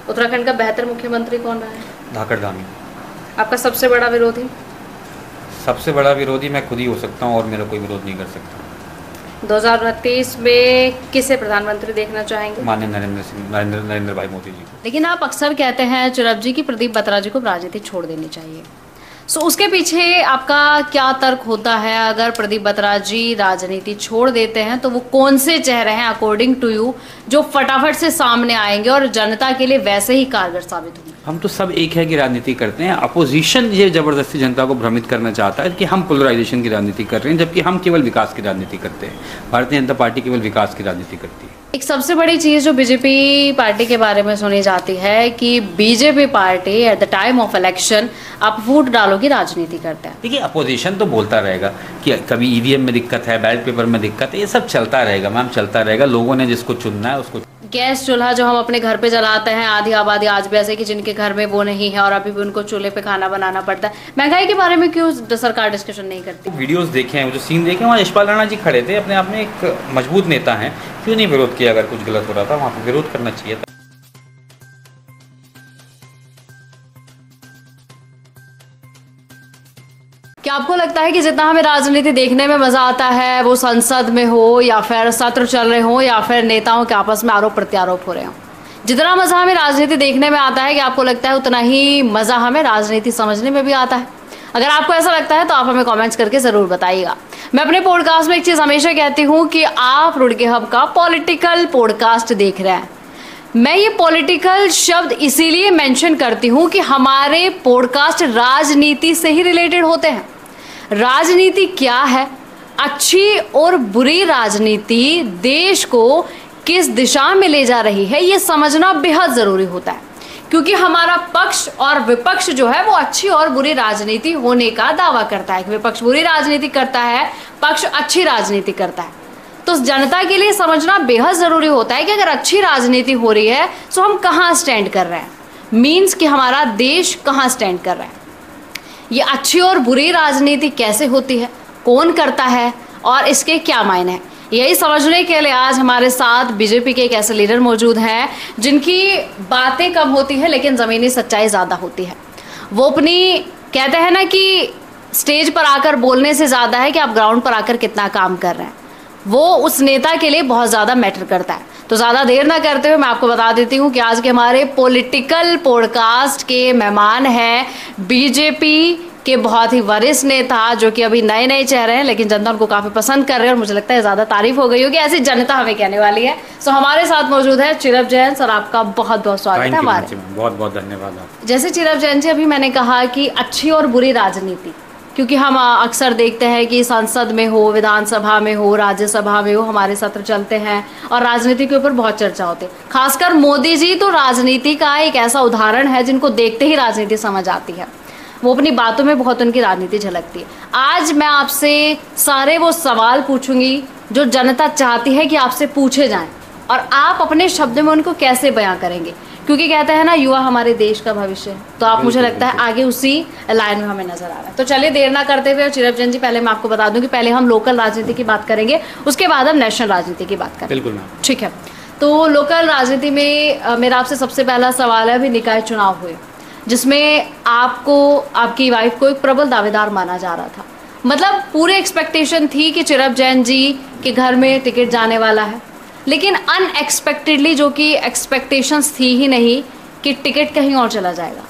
उत्तराखंड का बेहतर मुख्यमंत्री कौन रहा है? धाकड़ धामी। आपका सबसे बड़ा विरोधी? सबसे बड़ा विरोधी मैं खुद ही हो सकता हूँ और मेरा कोई विरोध नहीं कर सकता। 2029 में किसे प्रधानमंत्री देखना चाहेंगे? माननीय नरेंद्र भाई मोदी जी। लेकिन आप अक्सर कहते हैं चिरब जी की प्रदीप बत्रा जी को राजनीति छोड़ देनी चाहिए। सो उसके पीछे आपका क्या तर्क होता है? अगर प्रदीप बत्रा जी राजनीति छोड़ देते हैं तो वो कौन से चेहरे हैं अकॉर्डिंग टू यू जो फटाफट से सामने आएंगे और जनता के लिए वैसे ही कारगर साबित होंगे? हम तो सब एक है कि राजनीति करते हैं। अपोजिशन ये जबरदस्ती जनता को भ्रमित करना चाहता है कि हम पोलराइजेशन की राजनीति कर रहे हैं, जबकि हम केवल विकास की राजनीति करते हैं। भारतीय जनता पार्टी केवल विकास की राजनीति करती है। एक सबसे बड़ी चीज जो बीजेपी पार्टी के बारे में सुनी जाती है कि BJP party at the time of election आप वोट डालो की राजनीति करते हैं। देखिए, अपोजिशन तो बोलता रहेगा कि कभी ईवीएम में दिक्कत है, बैलेट पेपर में दिक्कत है, ये सब चलता रहेगा मैम, चलता रहेगा। लोगों ने जिसको चुनना है उसको। गैस चूल्हा जो हम अपने घर पे जलाते हैं, आधी आबादी आज भी ऐसे कि जिनके घर में वो नहीं है और अभी भी उनको चूल्हे पे खाना बनाना पड़ता है। महंगाई के बारे में क्यों सरकार डिस्कशन नहीं करती? वीडियोस देखे हैं, जो सीन देखे, वहाँ यशपाल राणा जी खड़े थे, अपने आप में एक मजबूत नेता हैं, क्यों नहीं विरोध किया? अगर कुछ गलत हो रहा था वहाँ पर विरोध करना चाहिए था। क्या आपको लगता है कि जितना हमें राजनीति देखने में मजा आता है वो संसद में हो या फिर सत्र चल रहे हो या फिर नेताओं के आपस में आरोप प्रत्यारोप हो रहे हो, जितना मजा हमें राजनीति देखने में आता है कि आपको लगता है उतना ही मजा हमें राजनीति समझने में भी आता है? अगर आपको ऐसा लगता है तो आप हमें कमेंट्स करके जरूर बताइएगा। मैं अपने पॉडकास्ट में एक चीज हमेशा कहती हूँ कि आप रुड़के हब का पॉलिटिकल पॉडकास्ट देख रहे हैं। मैं ये पॉलिटिकल शब्द इसीलिए मेंशन करती हूँ कि हमारे पॉडकास्ट राजनीति से ही रिलेटेड होते हैं। राजनीति क्या है, अच्छी और बुरी राजनीति देश को किस दिशा में ले जा रही है, ये समझना बेहद जरूरी होता है, क्योंकि हमारा पक्ष और विपक्ष जो है वो अच्छी और बुरी राजनीति होने का दावा करता है। विपक्ष बुरी राजनीति करता है, पक्ष अच्छी राजनीति करता है। तो जनता के लिए समझना बेहद जरूरी होता है कि अगर अच्छी राजनीति हो रही है तो हम कहाँ स्टैंड कर रहे हैं, मीन्स कि हमारा देश कहाँ स्टैंड कर रहा है। ये अच्छी और बुरी राजनीति कैसे होती है, कौन करता है और इसके क्या मायने हैं, यही समझने के लिए आज हमारे साथ बीजेपी के एक ऐसे लीडर मौजूद हैं जिनकी बातें कम होती है लेकिन ज़मीनी सच्चाई ज़्यादा होती है। वो अपनी कहते हैं ना कि स्टेज पर आकर बोलने से ज़्यादा है कि आप ग्राउंड पर आकर कितना काम कर रहे हैं, वो उस नेता के लिए बहुत ज़्यादा मैटर करता है। तो ज़्यादा देर ना करते हुए मैं आपको बता देती हूँ कि आज के हमारे पॉलिटिकल पॉडकास्ट के मेहमान हैं बीजेपी के बहुत ही वरिष्ठ नेता, जो कि अभी नए नए चेहरे हैं लेकिन जनता उनको काफ़ी पसंद कर रहे हैं और मुझे लगता है ज़्यादा तारीफ हो गई होगी, ऐसी जनता हमें कहने वाली है। सो हमारे साथ मौजूद है चिरब जैन सर, आपका बहुत बहुत स्वागत है हमारे। बहुत बहुत धन्यवाद आप। जैसे चिरब जैन जी, अभी मैंने कहा कि अच्छी और बुरी राजनीति, क्योंकि हम अक्सर देखते हैं कि संसद में हो, विधानसभा में हो, राज्यसभा में हो, हमारे सत्र चलते हैं और राजनीति के ऊपर बहुत चर्चा होती है। खासकर मोदी जी तो राजनीति का एक ऐसा उदाहरण है जिनको देखते ही राजनीति समझ आती है, वो अपनी बातों में बहुत उनकी राजनीति झलकती है। आज मैं आपसे सारे वो सवाल पूछूंगी जो जनता चाहती है कि आपसे पूछे जाएं और आप अपने शब्दों में उनको कैसे बयां करेंगे, क्योंकि कहते हैं ना युवा हमारे देश का भविष्य है। तो आप, मुझे लगता है आगे उसी लाइन में हमें नजर आ रहा है। तो चलिए देर ना करते हुए चिरब जैन जी, पहले मैं आपको बता दूं कि पहले हम लोकल राजनीति की बात करेंगे, उसके बाद हम नेशनल राजनीति की बात करेंगे। बिल्कुल मैम, ठीक है। तो लोकल राजनीति में मेरा आपसे सबसे पहला सवाल है, अभी निकाय चुनाव हुए जिसमें आपको, आपकी वाइफ को एक प्रबल दावेदार माना जा रहा था। मतलब पूरे एक्सपेक्टेशन थी कि चिरब जैन जी के घर में टिकट जाने वाला है, लेकिन अनएक्सपेक्टेडली, जो कि एक्सपेक्टेशंस थी ही नहीं, कि टिकट कहीं और चला जाएगा।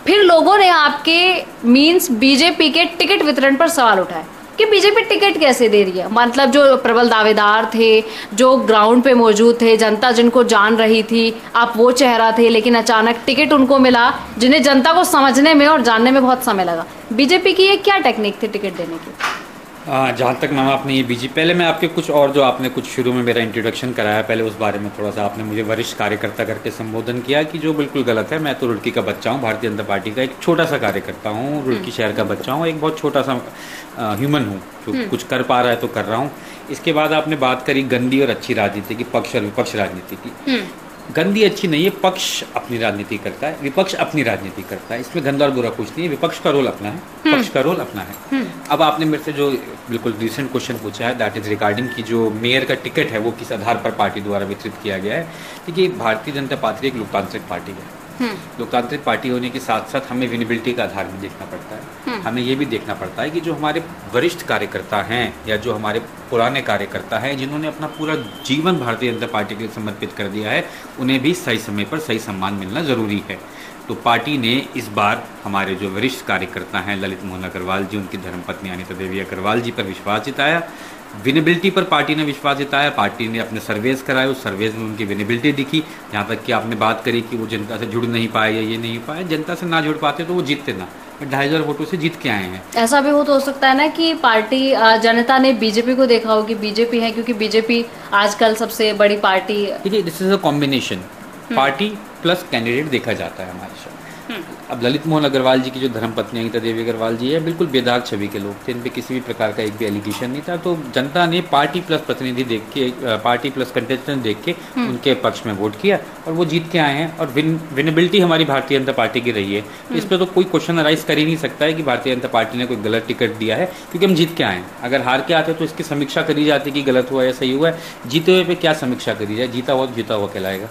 फिर लोगों ने आपके मीन्स बीजेपी के टिकट वितरण पर सवाल उठाए कि बीजेपी टिकट कैसे दे रही है। मतलब जो प्रबल दावेदार थे, जो ग्राउंड पे मौजूद थे, जनता जिनको जान रही थी, आप वो चेहरा थे, लेकिन अचानक टिकट उनको मिला जिन्हें जनता को समझने में और जानने में बहुत समय लगा। बीजेपी की ये क्या टेक्निक थी टिकट देने की? जहाँ तक मैम आपने ये बीजेपी, पहले मैं आपके कुछ और जो आपने कुछ शुरू में मेरा इंट्रोडक्शन कराया, पहले उस बारे में थोड़ा सा आपने मुझे वरिष्ठ कार्यकर्ता करके संबोधन किया कि जो बिल्कुल गलत है। मैं तो रुड़की का बच्चा हूँ, भारतीय जनता पार्टी का एक छोटा सा कार्यकर्ता हूँ, रुड़की शहर का बच्चा हूँ, एक बहुत छोटा सा ह्यूमन हूँ जो कुछ कर पा रहा है तो कर रहा हूँ। इसके बाद आपने बात करी गंदी और अच्छी राजनीति की, पक्ष और विपक्ष राजनीति की। गंदी अच्छी नहीं है, पक्ष अपनी राजनीति करता है, विपक्ष अपनी राजनीति करता है, इसमें गंदा और बुरा कुछ नहीं है। विपक्ष का रोल अपना है, पक्ष का रोल अपना है। अब आपने मेरे से जो बिल्कुल रिसेंट क्वेश्चन पूछा है, दैट इज रिगार्डिंग कि जो मेयर का टिकट है वो किस आधार पर पार्टी द्वारा वितरित किया गया है। देखिए, भारतीय जनता पार्टी एक लोकतांत्रिक पार्टी है, लोकतांत्रिक पार्टी होने के साथ साथ हमें विनेबिलिटी का आधार भी देखना पड़ता है। हमें ये भी देखना पड़ता है कि जो हमारे वरिष्ठ कार्यकर्ता हैं या जो हमारे पुराने कार्यकर्ता हैं जिन्होंने अपना पूरा जीवन भारतीय जनता पार्टी के लिए समर्पित कर दिया है, उन्हें भी सही समय पर सही सम्मान मिलना ज़रूरी है। तो पार्टी ने इस बार हमारे जो वरिष्ठ कार्यकर्ता हैं ललित मोहन अग्रवाल जी, उनकी धर्मपत्नी अनिता देवी अग्रवाल जी पर विश्वास जताया। विनेबिलिटी पर पार्टी ने विश्वास जताया। पार्टी ने अपने सर्वेज कराए, उस सर्वेज में उनकी विनेबिलिटी दिखी। यहाँ तक कि आपने बात करी कि वो जनता से जुड़ नहीं पाए या ये नहीं पाए, जनता से ना जुड़ पाते तो वो जीतते ना, 2,500 वोटों से जीत के आए हैं। ऐसा भी हो सकता है ना कि पार्टी जनता ने बीजेपी को देखा हो कि बीजेपी है, क्योंकि बीजेपी आजकल सबसे बड़ी पार्टी। देखिए, this is a combination, party plus candidate देखा जाता है हमारे साथ। अब ललित मोहन अग्रवाल जी की जो धर्मपत्नी अनिता देवी अग्रवाल जी है, बिल्कुल बेदाग छवि के लोग थे, इन पे किसी भी प्रकार का एक भी एलिगेशन नहीं था। तो जनता ने पार्टी प्लस प्रतिनिधि देख के, पार्टी प्लस कंटेस्टेंट देख के उनके पक्ष में वोट किया और वो जीत के आए हैं। और विनेबिलिटी हमारी भारतीय जनता पार्टी की रही है। इस पर तो कोई क्वेश्चन अराइज कर ही नहीं सकता है कि भारतीय जनता पार्टी ने कोई गलत टिकट दिया है, क्योंकि हम जीत के आए हैं। अगर हार के आते तो इसकी समीक्षा करी जाती कि गलत हुआ या सही हुआ है। जीते हुए पे क्या समीक्षा करी जाए, जीता हुआ तो जीता हुआ कहलाएगा।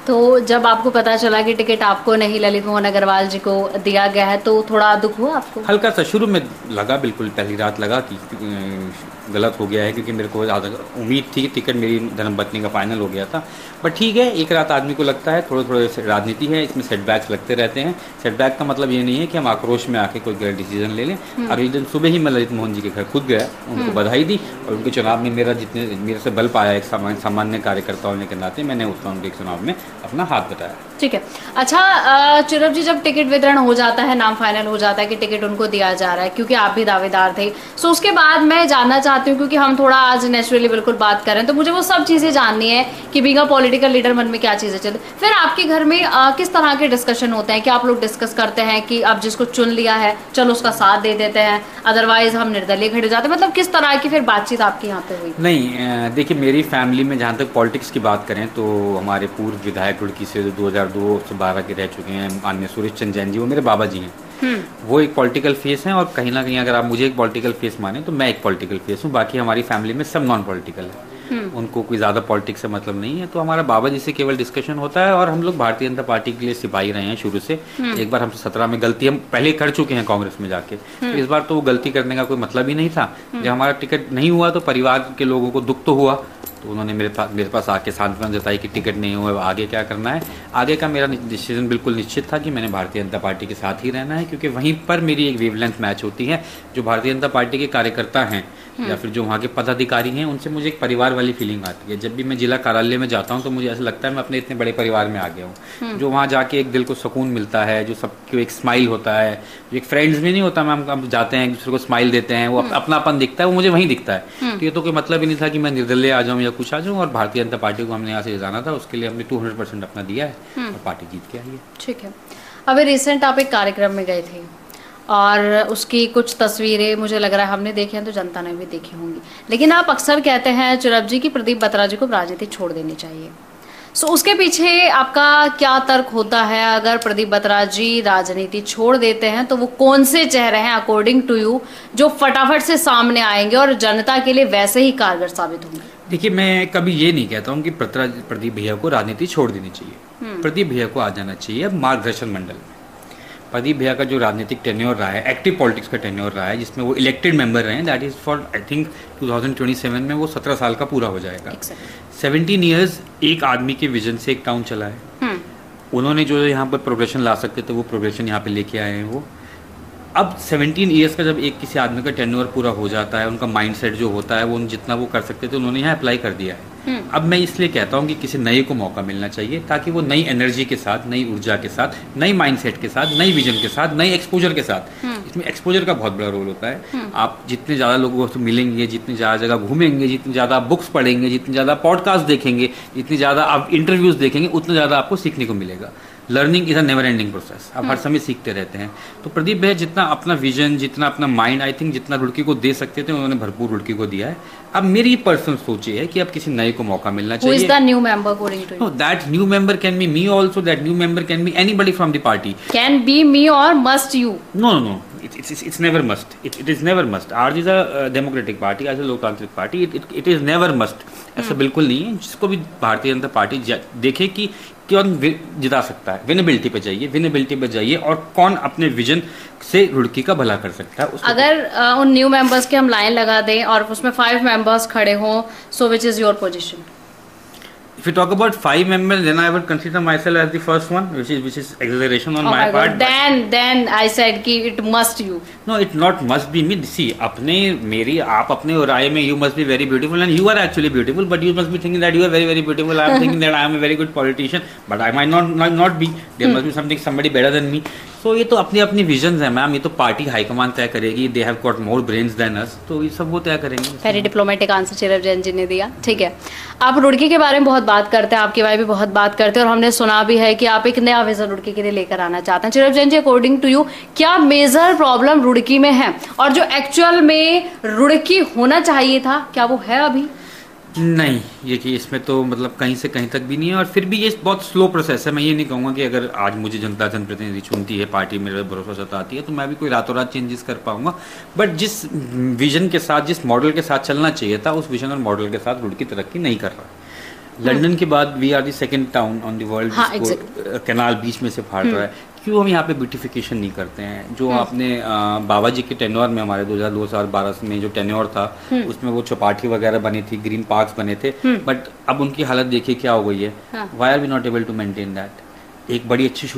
तो जब आपको पता चला कि टिकट आपको नहीं ललित मोहन अग्रवाल जी को दिया गया है, तो थोड़ा दुख हुआ आपको? हल्का सा शुरू में लगा, बिल्कुल पहली रात लगा कि गलत हो गया है, क्योंकि मेरे को उम्मीद थी कि टिकट मेरी धर्मपत्नी का फाइनल हो गया था। बट ठीक है, एक रात आदमी को लगता है, थोड़े थोड़े राजनीति है, इसमें सेटबैक्स लगते रहते हैं। सेटबैक का मतलब ये नहीं है कि हम आक्रोश में आके कोई गलत डिसीजन ले लें। और एक दिन सुबह ही मैं ललित मोहन जी के घर खुद गया, उनको बधाई दी और उनके चुनाव में मेरे से बल पाया एक सामान्य कार्यकर्ता होने के नाते मैंने उनके चुनाव में अपना हाथ बताया। ठीक है। अच्छा चिरब जी, जब टिकट वितरण हो जाता है, नाम फाइनल हो जाता है कि टिकट उनको दिया जा रहा है, क्योंकि आप भी दावेदार थे, सो उसके बाद मैं जानना चाहती हूँ, क्योंकि हम थोड़ा आज नेचुरली बिल्कुल बात करें, तो मुझे वो सब चीज़ें जाननी है कि बीइंग अ पॉलिटिकल लीडर मन में क्या चीज़ें चलती। फिर आपके घर में किस तरह के डिस्कशन होते हैं? कि आप लोग डिस्कस करते हैं कि अब जिसको चुन लिया है चलो उसका साथ दे देते हैं, अदरवाइज हम निर्दलीय खड़े जाते हैं? मतलब किस तरह की फिर बातचीत आपकी यहाँ पे हुई? नहीं, देखिए, मेरी फैमिली में जहाँ तक पॉलिटिक्स की बात करें तो हमारे पूर्व विधायक रुड़की से 2002 से 12 के रह चुके हैं माननीय सुरेश चंद्र जैन जी, वो मेरे बाबा जी हैं। वो एक पॉलिटिकल फेस हैं, और कहीं ना कहीं अगर आप मुझे एक पॉलिटिकल फेस माने तो मैं एक पॉलिटिकल फेस हूँ। बाकी हमारी फैमिली में सब नॉन पॉलिटिकल है, उनको कोई ज़्यादा पॉलिटिक्स से मतलब नहीं है। तो हमारा बाबा जी से केवल डिस्कशन होता है। और हम लोग भारतीय जनता पार्टी के लिए सिपाही रहे हैं शुरू से। एक बार हम 17 में गलती हम पहले कर चुके हैं कांग्रेस में जाके, तो इस बार तो वो गलती करने का कोई मतलब ही नहीं था। जब हमारा टिकट नहीं हुआ तो परिवार के लोगों को दुख तो हुआ, तो उन्होंने मेरे पास आके सांत्वना जताई कि टिकट नहीं हुआ, आगे क्या करना है। आगे का मेरा डिसीजन बिल्कुल निश्चित था कि मैंने भारतीय जनता पार्टी के साथ ही रहना है, क्योंकि वहीं पर मेरी एक वेवलेंथ मैच होती है। जो भारतीय जनता पार्टी के कार्यकर्ता हैं या फिर जो वहाँ के पदाधिकारी हैं, उनसे मुझे एक परिवार वाली फीलिंग आती है। जब भी मैं जिला कार्यालय में जाता हूँ तो मुझे ऐसा लगता है मैं अपने इतने बड़े परिवार में आ गया हूँ। जो वहाँ जाके एक दिल को सुकून मिलता है, जो सबको एक स्माइल होता है, जो एक फ्रेंड्स में नहीं होता, हम जाते हैं एक दूसरे को स्माइल देते हैं, वो अपनापन दिखता है, वो मुझे वहीं दिखता है। तो ये तो कोई मतलब ही नहीं था कि मैं निर्दलीय आ जाऊँ या कुछ आ जाऊँ। और भारतीय जनता पार्टी को हमने यहाँ से जाना था, उसके लिए हमने 200% अपना दिया है और पार्टी जीत के आई है। ठीक है। अभी रिसेंट आप एक कार्यक्रम में गए थे और उसकी कुछ तस्वीरें मुझे लग रहा है हमने देखी हैं, तो जनता ने भी देखी होंगी। लेकिन आप अक्सर कहते हैं चिरब जी की प्रदीप बत्रा जी को राजनीति छोड़ देनी चाहिए। सो उसके पीछे आपका क्या तर्क होता है? अगर प्रदीप बत्रा जी राजनीति छोड़ देते हैं तो वो कौन से चेहरे हैं अकॉर्डिंग टू यू जो फटाफट से सामने आएंगे और जनता के लिए वैसे ही कारगर साबित होंगे? देखिए, मैं कभी ये नहीं कहता हूँ कि प्रदीप भैया को राजनीति छोड़ देनी चाहिए। प्रदीप भैया को आ जाना चाहिए अब मार्गदर्शन मंडल में। प्रदीप भैया का जो राजनीतिक टेन्योर रहा है, एक्टिव पॉलिटिक्स का टेन्योर रहा है, जिसमें वो इलेक्टेड मेंबर रहे हैं, that is for I think 2027 में वो 17 साल का पूरा हो जाएगा। 17 ईयर्स एक आदमी के विजन से एक टाउन चला है। उन्होंने जो यहाँ पर प्रोग्रेशन ला सकते थे वो प्रोग्रेशन यहाँ पे लेके आए हैं वो। अब 17 ईयर्स का जब एक किसी आदमी का टेन्योर पूरा हो जाता है, उनका माइंडसेट जो होता है वो जितना वो कर सकते थे उन्होंने यहाँ अप्लाई कर दिया है। अब मैं इसलिए कहता हूँ कि किसी नए को मौका मिलना चाहिए, ताकि वो नई एनर्जी के साथ, नई ऊर्जा के साथ, नई माइंडसेट के साथ, नई विजन के साथ, नई एक्सपोजर के साथ, इसमें एक्सपोजर का बहुत बड़ा रोल होता है। आप जितने ज़्यादा लोगों से मिलेंगे, जितनी ज़्यादा जगह घूमेंगे, जितनी ज़्यादा बुक्स पढ़ेंगे, जितनी ज़्यादा पॉडकास्ट देखेंगे, जितनी ज़्यादा आप इंटरव्यूज़ देखेंगे, उतना ज़्यादा आपको सीखने को मिलेगा। Learning is a never ending process. आप हर समय सीखते रहते हैं। तो प्रदीप भैया जितना अपना विजन, जितना अपना माइंड, आई थिंक जितना रुड़की को दे सकते थे उन्होंने भरपूर रुड़की को दिया है। अब मेरी पर्सनल सोच ये है कि अब किसी नए को मौका मिलना चाहिए। Who is the new member according to you? No, that new member can be me also. That new member can be anybody from the party. Can be me or must you? No. It's never must. It is never must. Ours is a democratic party, as a लोकतांत्रिक party. It is never must. ऐसा बिल्कुल नहीं है। जिसको भी Bharatiya Janata party देखे कि कौन जिता सकता है, विनेबिलिटी पे जाइए, विनेबिलिटी पे जाइए, और कौन अपने विजन से रुड़की का भला कर सकता है। अगर उन न्यू मेंबर्स की हम लाइन लगा दें और उसमें 5 मेंबर्स खड़े हों, so which is your position? If you talk about 5 members, then I would consider myself as the first one, which is exaggeration on my part. Then I said कि it must you. No, it not must be me. See, आप अपने राय में you must be very beautiful, and you are actually beautiful, but you must be thinking that you are very very beautiful. I am thinking that I am a very good politician, but I might not be. There must be somebody better than me. So ये तो अपनी अपनी visions है ma'am, ये तो party high command तय करेगी। They have got more brains than us, तो ये सब वो तय करेंगे। वेरी डिप्लोमेटिक आंसर चिरब जैन जी ने दिया। ठीक है, आप रुड़की के बारे में बहुत बात करते हैं, आपके भाई भी बहुत बात करते हैं, और हमने सुना भी है कि आप एक नया विजन रुड़की के लिए लेकर आना चाहते हैं। चिरब जैन जी, अकॉर्डिंग टू यू क्या मेजर प्रॉब्लम रुड़की में है, और जो एक्चुअल में रुड़की होना चाहिए था, क्या वो है अभी? नहीं, ये कि इसमें तो मतलब कहीं से कहीं तक भी नहीं है, और फिर भी ये बहुत स्लो प्रोसेस है। मैं ये नहीं कहूँगा कि अगर आज मुझे जनता जनप्रतिनिधि चुनती है, पार्टी मेरे भरोसा जताती है, तो मैं भी कोई रातों रात चेंजेस कर पाऊंगा। बट जिस विजन के साथ, जिस मॉडल के साथ चलना चाहिए था, उस विजन और मॉडल के साथ रुड़की तरक्की नहीं कर रहा। लंदन के बाद we are the second town on the world जिसको कैनाल बीच में से फाड़ रहा है। क्यों हम यहाँ पे ब्यूटिफिकेशन नहीं करते हैं? जो आपने बाबा जी के टेन्योर में, हमारे 2012 में जो टेन्योर था, उसमें वो चौपाटी वगैरह बनी थी, ग्रीन पार्क्स बने थे, बट अब उनकी हालत देखिए क्या हो गई है। Why are we not able to maintain that? एक बड़ी अच्छी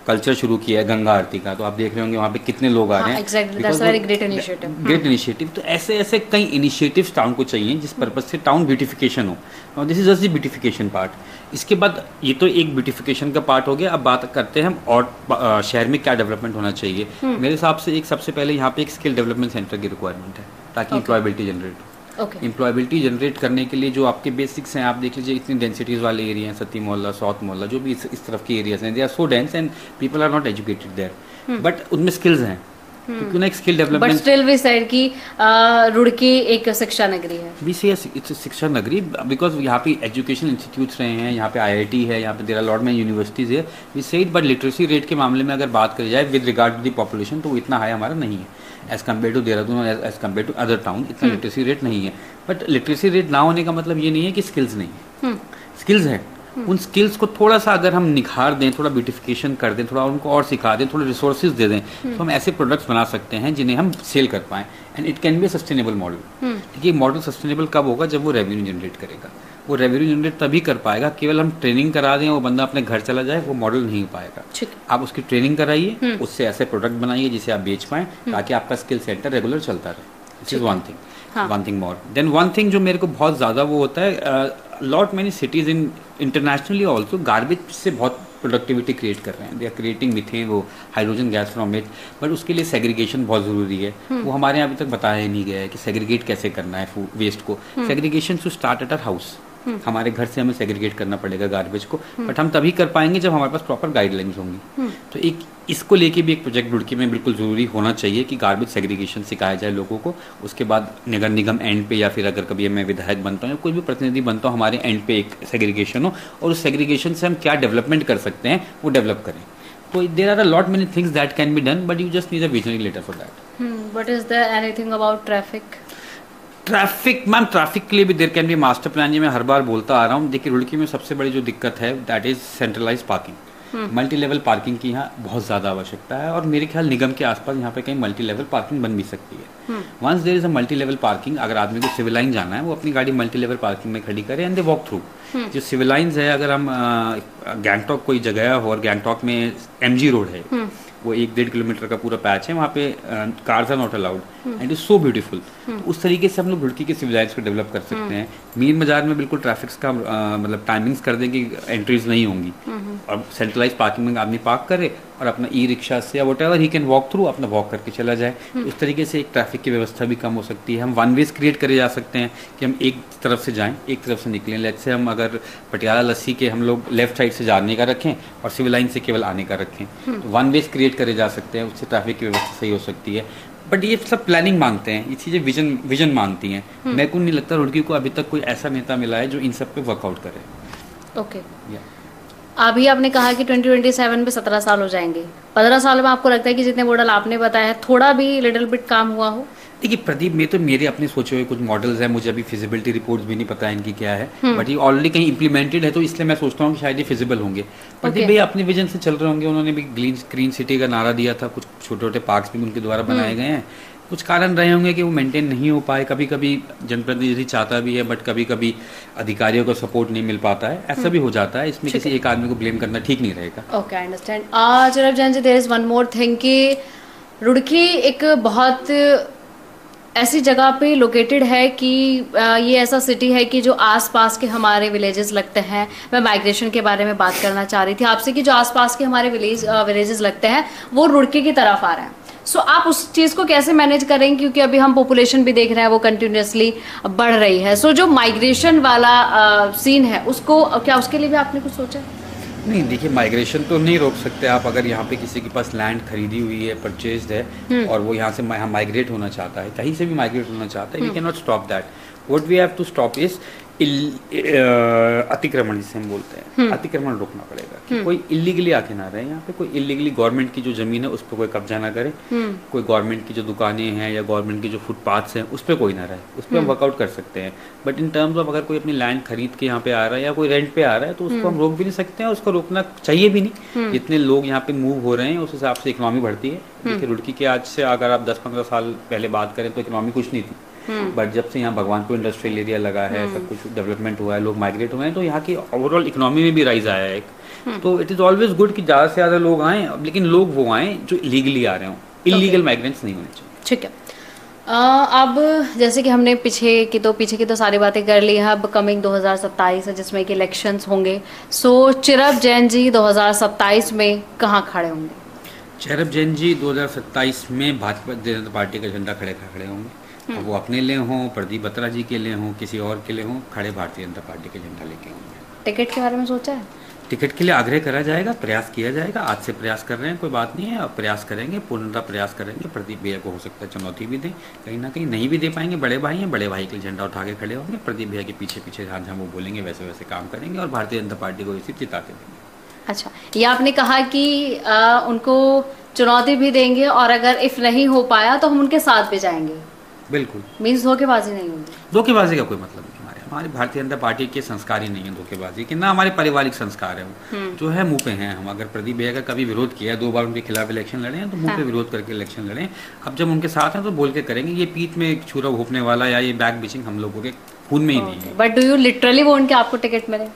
कल्चर शुरू किया है गंगा आरती का, तो आप देख रहे होंगे वहाँ पे कितने लोग आ रहे हैं। Exactly, that's a very great initiative. Great initiative. तो ऐसे ऐसे कई इनिशिएटिव्स टाउन को चाहिए जिस पर्पज से टाउन ब्यूटिफिकेशन हो, और this is just the beautification part. इसके बाद ये तो एक ब्यूटिफिकेशन का पार्ट हो गया। अब बात करते हैं हम और शहर में क्या डेवलपमेंट होना चाहिए। मेरे हिसाब से सबसे पहले यहाँ पे एक स्किल डेवलपमेंट सेंटर की रिक्वायरमेंट है, ताकि एम्प्लॉयबिलिटी जनरेट हो। एम्प्लॉयबिलिटी जनरेट करने के लिए जो आपके बेसिक्स हैं, आप देख लीजिए इतनी डेंसिटीज़ वाले एरिया हैं, सती मोहल्ला, साउथ मोहल्ला, जो भी इस तरफ के एरियाज हैं, they are so dense and people are not educated there, but उनमें स्किल्स हैं। क्योंकि ना एक skill development, but still we said कि रुड़की एक शिक्षा नगरी है। वी से इट्स शिक्षा नगरी बिकॉज यहाँ पे एजुकेशन इंस्टीट्यूट्स रहे हैं, यहाँ पे आईआईटी है, यहाँ पे देयर आर लॉट में यूनिवर्सिटीज़ है। We said, but literacy rate के मामले में अगर बात करी जाए with regard to the population, तो वो इतना हाई हमारा नहीं है as compare to Dehradun, as compare to other town. इतना लिटरेसी रेट नहीं है। बट लिटरेसी रेट ना होने का मतलब ये नहीं है कि स्किल्स नहीं है, स्किल्स हैं। उन स्किल्स को थोड़ा सा अगर हम निखार दें, थोड़ा ब्यूटिफिकेशन कर दें, थोड़ा उनको और सिखा दें, थोड़े रिसोर्सेज दे दें, तो हम ऐसे प्रोडक्ट्स बना सकते हैं जिन्हें हम सेल कर पाएँ, and it can be sustainable model. देखिए, मॉडल सस्टेनेबल कब होगा? जब वो रेवेन्यू जनरेट करेगा। वो रेवेन्यू जनरेट तभी कर पाएगा, केवल हम ट्रेनिंग करा दें, वो बंदा अपने घर चला जाए, वो मॉडल नहीं हो पाएगा। आप उसकी ट्रेनिंग कराइए, उससे ऐसे प्रोडक्ट बनाइए जिसे आप बेच पाएँ, ताकि आपका स्किल सेंटर रेगुलर चलता रहे। This is one thing. One thing more than one thing जो मेरे को बहुत ज़्यादा वो होता है, lot many cities in internationally also garbage से बहुत प्रोडक्टिविटी क्रिएट कर रहे हैं। दे आर क्रिएटिंग मीथेन, वो hydrogen gas from it, but उसके लिए सेग्रीगेशन बहुत ज़रूरी है। वो हमारे यहाँ अभी तक बताया ही नहीं गया है कि सेग्रीगेट कैसे करना है फूड वेस्ट को। Segregation to start at our house. हमारे घर से हमें सेग्रीगेट करना पड़ेगा गार्बेज को, बट हम तभी कर पाएंगे जब हमारे पास प्रॉपर गाइडलाइंस होंगी। तो एक इसको लेके भी एक प्रोजेक्ट रुड़की में बिल्कुल ज़रूरी होना चाहिए कि गार्बेज सेग्रीगेशन सिखाया जाए लोगों को। उसके बाद नगर निगम एंड पे, या फिर अगर कभी मैं विधायक बनता हूँ या कोई भी प्रतिनिधि बनता हूँ, हमारे एंड पे एक सेग्रीगेशन हो, और उस सेग्रीगेशन से हम क्या डेवलपमेंट कर सकते हैं वो डेवलप करें। तो there are a lot many things that can be done, but you just need a visionary leader for that. But is there anything about traffic? Traffic ma'am, traffic के लिए भी there can be master plan. ये मैं हर बार बोलता आ रहा हूँ। देखिए, रुड़की में सबसे बड़ी जो दिक्कत है that is centralise parking. Multi level parking की यहाँ बहुत ज़्यादा आवश्यकता है, और मेरे ख्याल निगम के आसपास यहाँ पे कहीं मल्टी लेवल पार्किंग बन भी सकती है। Once there is a multi level parking, अगर आदमी को सिविल लाइन जाना है, वो अपनी गाड़ी मल्टी लेवल पार्किंग में खड़ी करे एंड दे वॉक थ्रू। जो सिविल लाइन्स है, अगर हम गैंगटॉक कोई जगह हो और गैंगटॉक में MG रोड है, वो 1-1.5 किलोमीटर का पूरा पैच है, वहाँ पे cars are not allowed and is so beautiful. उस तरीके से हम लोग रुड़की के सिविल लाइन्स को डेवलप कर सकते हैं। मीर बाजार में बिल्कुल ट्रैफिक का मतलब टाइमिंग्स कर दें कि एंट्रीज नहीं होंगी, और सेंट्रलाइज पार्किंग में आदमी पार्क करे और अपना ई रिक्शा से या what ever he can walk through अपना वॉक करके चला जाए। उस तरीके से एक ट्रैफिक की व्यवस्था भी कम हो सकती है। हम वन वेज क्रिएट करे जा सकते हैं कि हम एक तरफ से जाएं, एक तरफ से निकलें। लेट्स से हम अगर पटियाला लस्सी के हम लोग लेफ्ट साइड से जाने का रखें और सिविल लाइन से केवल आने का रखें, तो वन वेज क्रिएट करे जा सकते हैं। उससे ट्रैफिक की व्यवस्था सही हो सकती है। बट ये सब प्लानिंग मांगते हैं, ये चीज़ें विजन मांगती हैं। मेरे को नहीं लगता रुड़की को अभी तक कोई ऐसा नेता मिला है जो इन सब पे वर्कआउट करे। ओके, अभी आपने कहा कि 2027 में 17 साल हो जाएंगे। 15 साल में आपको लगता है कि जितने मॉडल आपने बताया है, थोड़ा भी लिटिल बिट काम हुआ हो? देखिए प्रदीप में तो मेरे अपने सोचे हुए कुछ मॉडल्स हैं, मुझे अभी फिजिबिलिटी रिपोर्ट्स भी नहीं पता इनकी क्या है, बट ये ऑलरेडी कहीं इंप्लीमेंटेड है, तो इसलिए मैं सोचता हूँ कि शायद ये फिजिबल होंगे। प्रदीप भैया अपने विजन से चल रहे होंगे, उन्होंने भी ग्रीन सिटी का नारा दिया था, कुछ छोटे छोटे पार्क्स भी उनके द्वारा बनाए गए हैं, कुछ कारण रहे होंगे कि वो मेंटेन नहीं हो पाए, कभी कभी जनप्रतिनिधि चाहता भी है बट कभी कभी अधिकारियों को सपोर्ट नहीं मिल पाता है, ऐसा भी हो जाता है, इसमें किसी एक आदमी को ब्लेम करना ठीक नहीं रहेगा। Okay, I understand. Chirab Jain ji, there is one more thing कि रुड़की एक बहुत ऐसी जगह पे लोकेटेड है कि ये ऐसा सिटी है कि जो आसपास के हमारे विलेजेस लगते हैं। मैं माइग्रेशन के बारे में बात करना चाह रही थी आपसे कि जो आसपास के हमारे विलेजेस लगते हैं वो रुड़की की तरफ आ रहे हैं। सो आप उस चीज़ को कैसे मैनेज करेंगे, क्योंकि अभी हम पॉपुलेशन भी देख रहे हैं वो कंटिन्यूसली बढ़ रही है। सो जो माइग्रेशन वाला सीन है उसको क्या, उसके लिए भी आपने कुछ सोचा है? नहीं देखिए, माइग्रेशन तो नहीं रोक सकते आप। अगर यहाँ पे किसी के पास लैंड खरीदी हुई है, परचेज्ड है और वो यहाँ से माइग्रेट होना चाहता है, कहीं से भी माइग्रेट होना चाहता है, we can not stop that. What we have to stop is अतिक्रमण, जिसे हम बोलते हैं, अतिक्रमण रोकना पड़ेगा कि कोई इलीगली आके ना रहे यहाँ पे, कोई इलीगली गवर्नमेंट की जो जमीन है उस पर कोई कब्जा ना करे, कोई गवर्नमेंट की जो दुकानें हैं या गवर्नमेंट की जो फुटपाथ्स हैं उस पर कोई ना रहे, उस पर हम वर्कआउट कर सकते हैं। बट इन टर्म्स ऑफ अगर कोई अपनी लैंड खरीद के यहाँ पे आ रहा है या कोई रेंट पे आ रहा है तो उसको हम रोक भी नहीं सकते हैं, उसको रोकना चाहिए भी नहीं। जितने लोग यहाँ पे मूव हो रहे हैं उस हिसाब से इकोनॉमी बढ़ती है। देखिए रुड़की के आज से अगर आप 10-15 साल पहले बात करें तो इकोनॉमी कुछ नहीं थी, बट जब से यहाँ भगवानपुर इंडस्ट्रियल एरिया लगा है, सब कुछ डेवलपमेंट हुआ है, लोग माइग्रेट हुए हैं, तो यहाँ की ओवरऑल इकोनॉमी में भी राइज आया है एक। तो इट इज ऑलवेज गुड कि ज़्यादा से ज़्यादा लोग आएँ, लेकिन लोग वो आएँ जो लीगली आ रहे हों, इलीगल माइग्रेंट्स नहीं होने चाहिए। ठीक है। अब जैसे कि हमने पीछे की तो सारी बातें कर ली हैं, अब कमिंग 2027 है जिसमें कि इलेक्शंस होंगे। सो चिरब जैन जी 2027 में कहाँ खड़े होंगे? चिरब जैन जी 2027 में भाजपा जनता पार्टी का झंडा खड़े होंगे। वो अपने लिए हों, प्रदीप बत्रा जी के लिए हों, किसी और के लिए हों, खड़े भारतीय जनता पार्टी के झंडा लेके होंगे। टिकट के बारे में सोचा है? टिकट के लिए आग्रह करा जाएगा, प्रयास किया जाएगा। आज से प्रयास कर रहे हैं, कोई बात नहीं है, अब प्रयास करेंगे, पूर्णतः प्रयास करेंगे। प्रदीप भैया को हो सकता है चुनौती भी दें, कहीं ना कहीं नहीं भी दे पाएंगे, बड़े भाई हैं, बड़े भाई के झंडा उठा के खड़े होंगे। प्रदीप भैया के पीछे पीछे जहाँ जहाँ वो बोलेंगे वैसे वैसे काम करेंगे और भारतीय जनता पार्टी को इसी जिताते देंगे। अच्छा, ये आपने कहा कि उनको चुनौती भी देंगे और अगर इफ नहीं हो पाया तो हम उनके साथ भी जाएंगे। बिल्कुल, मीन्स धोखेबाजी नहीं होगी। धोखेबाजी का कोई मतलब नहीं। हमारी भारतीय जनता पार्टी के संस्कार ही नहीं है धोखेबाजी के, ना हमारे पारिवारिक संस्कार है वो जो है मुंह पे हैं हम। अगर प्रदीप भैया का कभी विरोध किया, 2 बार उनके खिलाफ इलेक्शन लड़े हैं, तो मुंह पे विरोध करके इलेक्शन लड़े। अब जब उनके साथ हैं तो बोल के करेंगे। ये पीठ में छुरा घोपने वाला या ये बैक बिचिंग हम लोगों के खून में ही नहीं है। But do you literally want कि आपको टिकट मिले?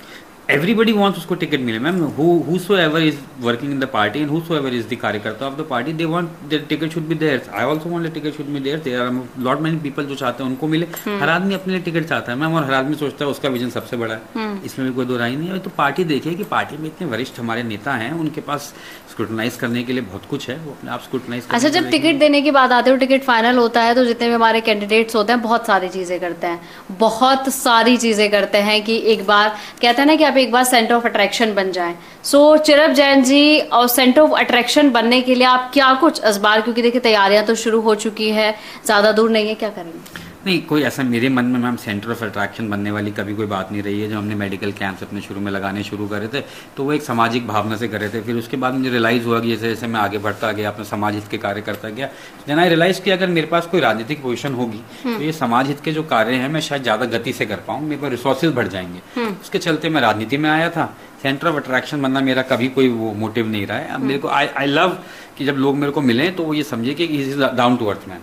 Everybody wants उसको टिकट मिले ma'am. whosoever is working in the party and whosoever is the कार्यकर्ता of the party, they want their ticket should be theirs. I also want the ticket should be theirs. There are lot many people जो चाहते हैं उनको मिले। हर आदमी अपने लिए ticket चाहता है मैम, और हर आदमी सोचता है उसका विजन सबसे बड़ा है, इसमें भी कोई दो राय नहीं है। तो पार्टी देखिए कि पार्टी में इतने वरिष्ठ हमारे नेता हैं, उनके पास स्क्रूटनाइज करने के लिए बहुत कुछ है, वो अपने आप स्क्रूटनाइज। अच्छा, जब टिकट देने की बात आती है, टिकट फाइनल होता है तो जितने भी हमारे कैंडिडेट्स होते हैं बहुत सारी चीज़ें करते हैं, बहुत सारी चीज़ें करते हैं कि एक बार कहते हैं ना कि आप एक बार सेंटर ऑफ अट्रैक्शन बन जाएं। सो चिरब जैन जी, और सेंटर ऑफ अट्रैक्शन बनने के लिए आप क्या कुछ इस बार, क्योंकि देखिए तैयारियां तो शुरू हो चुकी है, ज़्यादा दूर नहीं है, क्या करेंगे? नहीं, कोई ऐसा मेरे मन में मैम सेंटर ऑफ अट्रैक्शन बनने वाली कभी कोई बात नहीं रही है। जो हमने मेडिकल कैंप्स अपने शुरू में लगाने शुरू करे थे तो वो एक सामाजिक भावना से करे थे। फिर उसके बाद मुझे रियलाइज़ हुआ कि जैसे जैसे मैं आगे बढ़ता गया, अपने समाज हित के कार्य करता गया, देन आई रियलाइज़ कि अगर मेरे पास कोई राजनीतिक पोजीशन होगी तो ये समाज हित के जो कार्य हैं मैं शायद ज़्यादा गति से कर पाऊँ, मेरे पास रिसोर्सेज बढ़ जाएंगे। उसके चलते मैं राजनीति में आया था। सेंटर ऑफ अट्रैक्शन बनना मेरा कभी कोई वो मोटिव नहीं रहा है। अब मेरे को आई लव कि जब लोग मेरे को मिलें तो वो ये समझे कि he is down to earth man.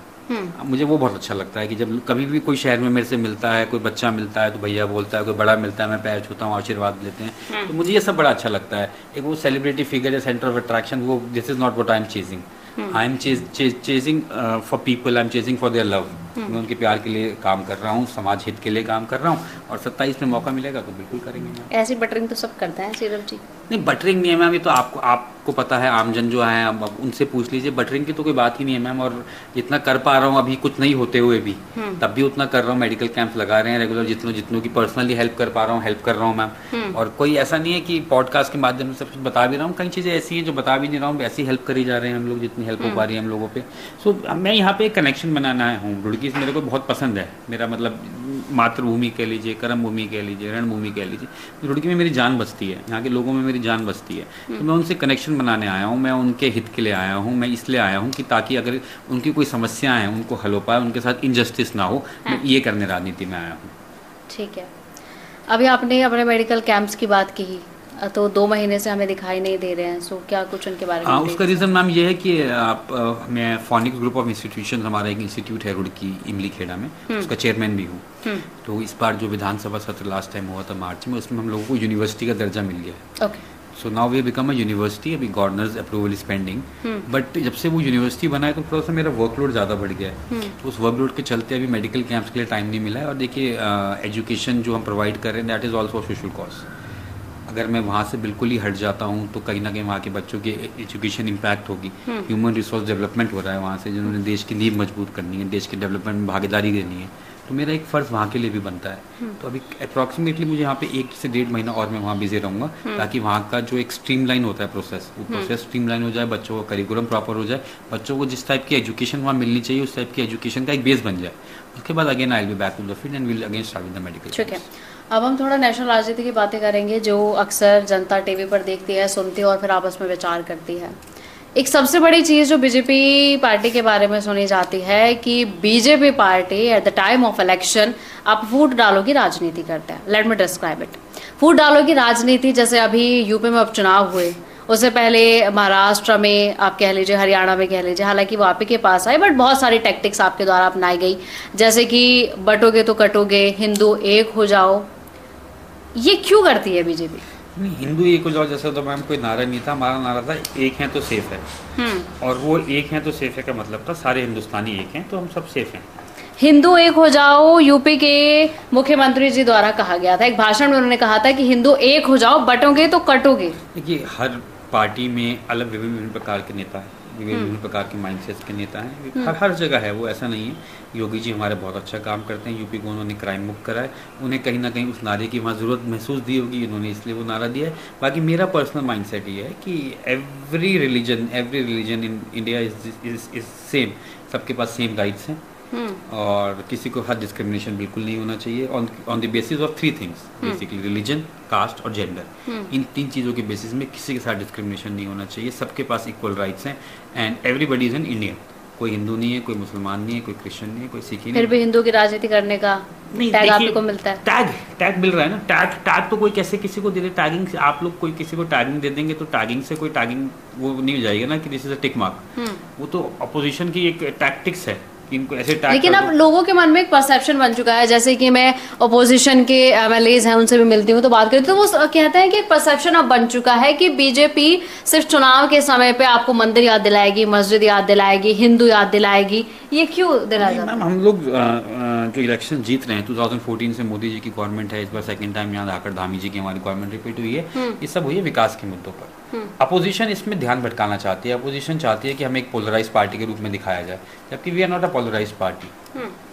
मुझे वो बहुत अच्छा लगता है कि जब कभी भी कोई शहर में मेरे से मिलता है, कोई बच्चा मिलता है तो भैया बोलता है, कोई बड़ा मिलता है मैं पैर छूता हूँ, आशीर्वाद लेते हैं, तो मुझे ये सब बड़ा अच्छा लगता है। एक वो सेलिब्रिटी फिगर है सेंटर ऑफ अट्रैक्शन, वो this is not what I am chasing. I am chasing for people, I am chasing for their love. मैं उनके प्यार के लिए काम कर रहा हूँ, समाज हित के लिए काम कर रहा हूँ, और 27 में मौका मिलेगा तो बिल्कुल करेंगे। ऐसी बटरिंग तो सब करते हैं चिरब जी। नहीं, बटरिंग नहीं है मैम, ये तो आपको पता है, आमजन जो है अब उनसे पूछ लीजिए। बटरिंग की तो कोई बात ही नहीं है मैम। और जितना कर पा रहा हूँ अभी, कुछ नहीं होते हुए भी, तब भी उतना कर रहा हूँ। मेडिकल कैंप्स लगा रहे हैं रेगुलर, जितनों की पर्सनली हेल्प कर पा रहा हूँ हेल्प कर रहा हूँ मैम। और कोई ऐसा नहीं है कि पॉडकास्ट के माध्यम से सब कुछ बता भी रहा हूँ, कई चीज़ें ऐसी हैं जो बता भी नहीं रहा हूँ, ऐसी हेल्प करी जा रहे हैं हम लोग, जितनी हेल्प हो पा रही है हम लोगों पे। सो मैं यहाँ पे एक कनेक्शन बनाना हूँ। रुड़की से मेरे को बहुत पसंद है, मेरा मतलब मातृभूमि कह लीजिए, कर्म भूमि कह लीजिए, रणभूमि कह लीजिए, तो रुड़की में मेरी जान बसती है, यहाँ के लोगों में मेरी जान बसती है। तो मैं उनसे कनेक्शन बनाने आया हूँ, मैं उनके हित के लिए आया हूँ, मैं इसलिए आया हूँ कि ताकि अगर उनकी कोई समस्याएं हैं उनको हल हो पाए, उनके साथ इनजस्टिस ना हो, मैं ये करने राजनीति में आया हूँ। ठीक है, अभी आपने अपने मेडिकल कैंप्स की बात की, तो 2 महीने से हमें दिखाई नहीं दे रहे हैं, सो क्या कुछ उनके बारे में? उसका रीज़न मैम ये है कि मैं फोनिक्स ग्रुप ऑफ इंस्टीट्यूशन, हमारा एक इंस्टीट्यूट है रुड़की इमली खेड़ा में, उसका चेयरमैन भी हूँ। तो इस बार जो विधानसभा सत्र लास्ट टाइम हुआ था मार्च में, उसमें हम लोगों को यूनिवर्सिटी का दर्जा मिल गया है। Okay. So now we become a university, अभी governor's approval is pending, but जब से वो यूनिवर्सिटी बना है तो थोड़ा सा मेरा वर्कलोड ज़्यादा बढ़ गया है। तो उस वर्कलोड के चलते अभी मेडिकल कैंप्स के लिए टाइम नहीं मिला है। और देखिए एजुकेशन जो हम प्रोवाइड कर रहे हैं that is also social cause. अगर मैं वहाँ से बिल्कुल ही हट जाता हूँ तो कहीं ना कहीं वहाँ के बच्चों की एजुकेशन इम्पैक्ट होगी। ह्यूमन रिसोर्स डेवलपमेंट हो रहा है वहाँ से, जिन्होंने देश की नींव मजबूत करनी है, देश के डेवलपमेंट में भागीदारी देनी है, तो मेरा एक फ़र्ज़ वहाँ के लिए भी बनता है। तो अभी अप्रॉक्सीमेटली मुझे यहाँ पे 1 से 1.5 महीना और मैं वहाँ बिजी रहूँगा, ताकि वहाँ का जो एक स्ट्रीमलाइन होता है प्रोसेस, वो प्रोसेस स्ट्रीमलाइन हो जाए, बच्चों का करिकुलम प्रॉपर हो जाए, बच्चों को जिस टाइप की एजुकेशन वहाँ मिलनी चाहिए उस टाइप की एजुकेशन का एक बेस बन जाए। उसके बाद again I will be back to the field and will again start with the medical. ठीक है, अब हम थोड़ा नेशनल राजनीति की बातें करेंगे, जो अक्सर जनता टीवी पर देखती है, सुनती है और फिर आपस में विचार करती है। एक सबसे बड़ी चीज़ जो बीजेपी पार्टी के बारे में सुनी जाती है कि BJP party at the time of election आप फूट डालो की राजनीति करते हैं। Let me describe it. फूट डालो की राजनीति, जैसे अभी यूपी में उपचुनाव हुए, उससे पहले महाराष्ट्र में आप कह लीजिए, हरियाणा में कह लीजिए, हालांकि वो आप ही के पास आए, बट बहुत सारी टैक्टिक्स आपके द्वारा अपनाई गई, जैसे कि बटोगे तो कटोगे, हिंदू एक हो जाओ। ये क्यों करती है बीजेपी? नहीं, हिंदू एक हो जाओ जैसे तो मैम कोई नारा नहीं था, हमारा नारा था एक हैं तो सेफ है। और वो एक हैं तो सेफ है का मतलब था सारे हिंदुस्तानी एक हैं तो हम सब सेफ हैं। हिंदू एक हो जाओ यूपी के मुख्यमंत्री जी द्वारा कहा गया था, एक भाषण में उन्होंने कहा था कि हिंदू एक हो जाओ, बटोगे तो कटोगे। देखिए हर पार्टी में अलग विभिन्न प्रकार के नेता हैं, विभिन्न प्रकार के माइंडसेट के नेता हैं, हर जगह है वो, ऐसा नहीं है। योगी जी हमारे बहुत अच्छा काम करते हैं, यूपी को उन्होंने क्राइम मुक्त करा है, उन्हें कहीं ना कहीं उस नारे की वहाँ ज़रूरत महसूस दी होगी, उन्होंने इसलिए वो नारा दिया है। बाकी मेरा पर्सनल माइंडसेट ये है कि every religion in India is same, सबके पास सेम राइट्स हैं और किसी को हर डिस्क्रिमिनेशन बिल्कुल नहीं होना चाहिए on the basis of 3 things, basically religion, caste और जेंडर। इन 3 चीज़ों के बेसिस में किसी के साथ डिस्क्रिमिनेशन नहीं होना चाहिए, सबके पास इक्वल राइट्स हैं and everybody is an Indian. कोई हिंदू नहीं है, कोई मुसलमान नहीं है, कोई क्रिश्चियन नहीं है, कोई सिख नहीं। फिर भी हिंदू की राजनीति करने का टैग आपको मिलता है। टैग मिल रहा है ना, टैग तो कोई कैसे किसी को दे दे, टैगिंग से आप लोग कोई किसी को टैगिंग दे देंगे तो टैगिंग से कोई टैगिंग वो नहीं हो जाएगा ना कि this is a tick mark. वो तो अपोजिशन की एक टैक्टिक्स है, इनको ऐसे टैग। लेकिन अब लोगों के मन में एक परसेप्शन बन चुका है, जैसे कि मैं अपोजिशन के एमएलएज हैं उनसे भी मिलती हूँ तो बात करती हूँ, तो वो कहते हैं कि एक परसेप्शन अब बन चुका है कि बीजेपी सिर्फ चुनाव के समय पे आपको मंदिर याद दिलाएगी, मस्जिद याद दिलाएगी, हिंदू याद दिलाएगी। ये क्यों दिलाया जाता है? हम लोग जो इलेक्शन जीत रहे हैं 2014 से मोदी जी की गवर्नमेंट है, इस बार सेकंड टाइम यहाँ आकर धामी जी की हमारी गवर्नमेंट रिपीट हुई है, ये सब हुई है विकास के मुद्दों पर। अपोजिशन इसमें ध्यान भटकाना चाहती है, अपोजिशन चाहती है कि हमें एक पोलराइज पार्टी के रूप में दिखाया जाए, जबकि we are not a polarise party.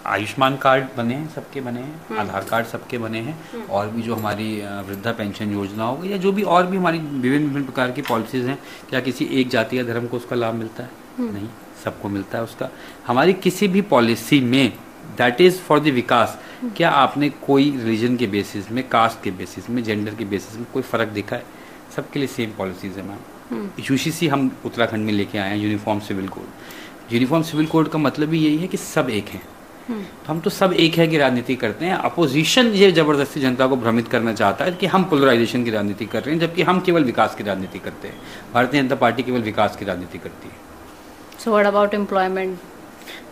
Ayushman card बने हैं, सबके बने हैं, आधार कार्ड सबके बने हैं, और भी जो हमारी वृद्धा पेंशन योजना हो या जो भी और भी हमारी विभिन्न प्रकार की पॉलिसीज़ हैं, क्या किसी एक जाति या धर्म को उसका लाभ मिलता है? नहीं, सबको मिलता है उसका। हमारी किसी भी पॉलिसी में दैट इज़ फॉर द विकास, क्या आपने कोई रिलीजन के बेसिस में, कास्ट के बेसिस में, जेंडर के बेसिस में कोई फ़र्क दिखा है? सबके लिए सेम पॉलिसीज़ है मैम। यूसीसी हम उत्तराखंड में लेके आए हैं, uniform civil code. Uniform civil code का मतलब ही यही है कि सब एक हैं। तो हम तो सब एक है की राजनीति करते हैं। अपोजिशन ये जबरदस्ती जनता को भ्रमित करना चाहता है कि हम पोलराइजेशन की राजनीति कर रहे हैं, जबकि हम केवल विकास की राजनीति करते हैं। भारतीय जनता पार्टी केवल विकास की राजनीति करती है। So what about employment?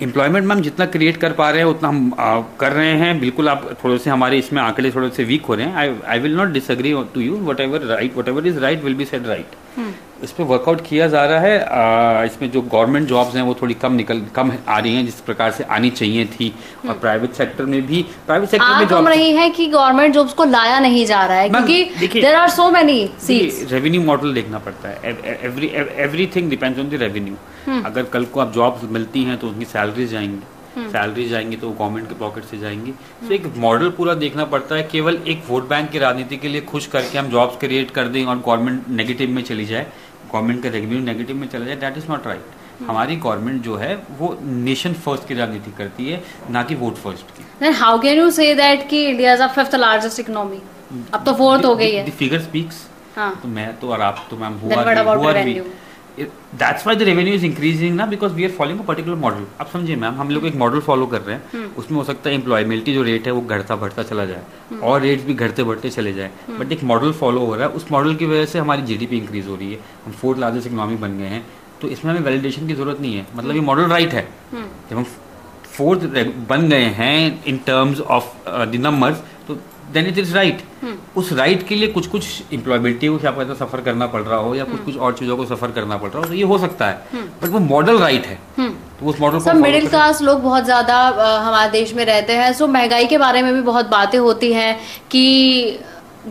Employment ma'am जितना क्रिएट कर पा रहे हैं उतना हम कर रहे हैं। बिल्कुल आप थोड़े से हमारे इसमें आंकड़े थोड़े से वीक हो रहे हैं। I will not disagree to you, whatever is right will be said right. इस पर वर्कआउट किया जा रहा है। इसमें जो गवर्नमेंट जॉब्स हैं वो थोड़ी कम आ रही हैं जिस प्रकार से आनी चाहिए थी, और प्राइवेट सेक्टर में भी जॉब रही है कि गवर्नमेंट जॉब्स को लाया नहीं जा रहा है, क्योंकि there are so many seats. Revenue model देखना पड़ता है, everything depends on the revenue. अगर कल को आप जॉब्स मिलती हैं तो उनकी सैलरीज जाएंगी तो गवर्नमेंट के पॉकेट से जाएंगी। तो एक मॉडल पूरा देखना पड़ता है। केवल एक वोट बैंक की राजनीति के लिए खुश करके हम जॉब्स क्रिएट कर दें और गवर्नमेंट नेगेटिव में चली जाए, गवर्नमेंट का रेवेन्यू नेगेटिव में चला जाए, दैट इज नॉट राइट। हमारी गवर्नमेंट जो है वो नेशन फर्स्ट की राजनीति करती है, ना कि वोट फर्स्ट की। Then how can you say that कि India is a fifth largest economy? अब तो फोर्थ हो गई है। The figure speaks। हाँ। तो मैं तो और आप तो ma'am Then what about revenue? That's why the revenue is increasing ना, because we are following a particular model। आप समझिए मैम, हम लोग एक मॉडल फॉलो कर रहे हैं, उसमें हो सकता है एम्प्लॉयमेंटी जो रेट है वो घटता बढ़ता चला जाए और रेट्स भी घटते बढ़ते चले जाए, बट एक मॉडल फॉलो हो रहा है, उस मॉडल की वजह से हमारी जीडीपी इंक्रीज हो रही है, हम फोर्थ लार्जेस्ट इकोनॉमी बन गए हैं। तो इसमें हमें वैलिडेशन की जरूरत नहीं है, मतलब ये मॉडल राइट है। जब हम फोर्थ बन गए हैं in terms of the numbers, तो देन इट इज राइट। उस राइट के लिए कुछ कुछ एम्प्लॉयबिलिटी को क्या पता सफर करना पड़ रहा हो या कुछ और चीजों को सफर करना पड़ रहा हो, तो ये हो सकता है, बट वो मॉडल राइट है। तो उस मॉडल को मिडिल क्लास लोग बहुत ज्यादा हमारे देश में रहते हैं, सो महंगाई के बारे में भी बहुत बातें होती हैं कि